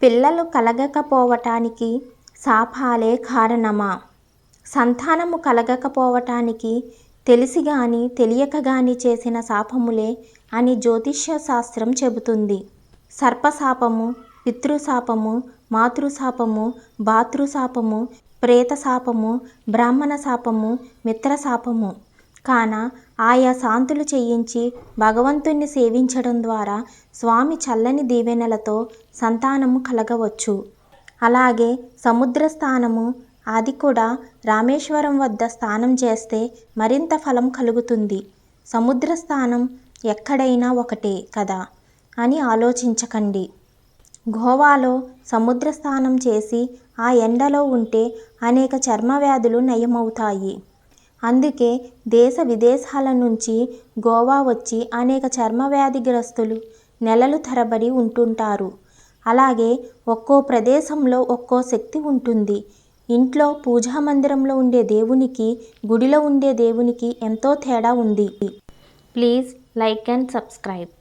పిల్లలు కలగకపోవటానికి శాపాలే కారణమా? సంతానము కలగకపోవటానికి తెలిసి గాని తెలియక గాని చేసిన శాపములే అని జ్యోతిష్య శాస్త్రం చెబుతుంది. సర్పశాపము, పితృశాపము, మాతృశాపము, భాతృశాపము, ప్రేతశాపము, బ్రాహ్మణ శాపము, మిత్రశాపము. కాన ఆయా శాంతులు చేయించి భగవంతుణ్ణి సేవించడం ద్వారా స్వామి చల్లని దీవెనలతో సంతానము కలగవచ్చు. అలాగే సముద్ర స్థానము, అది కూడా రామేశ్వరం వద్ద స్నానం చేస్తే మరింత ఫలం కలుగుతుంది. సముద్ర స్థానం ఎక్కడైనా ఒకటే కదా అని ఆలోచించకండి. గోవాలో సముద్ర స్నానం చేసి ఆ ఎండలో ఉంటే అనేక చర్మ వ్యాధులు నయమవుతాయి. అందుకే దేశ విదేశాల నుంచి గోవా వచ్చి అనేక చర్మ వ్యాధిగ్రస్తులు నెలలు తరబడి ఉంటుంటారు. అలాగే ఒక్కో ప్రదేశంలో ఒక్కో శక్తి ఉంటుంది. ఇంట్లో పూజా మందిరంలో ఉండే దేవునికి, గుడిలో ఉండే దేవునికి ఎంతో తేడా ఉంది. Please like and subscribe.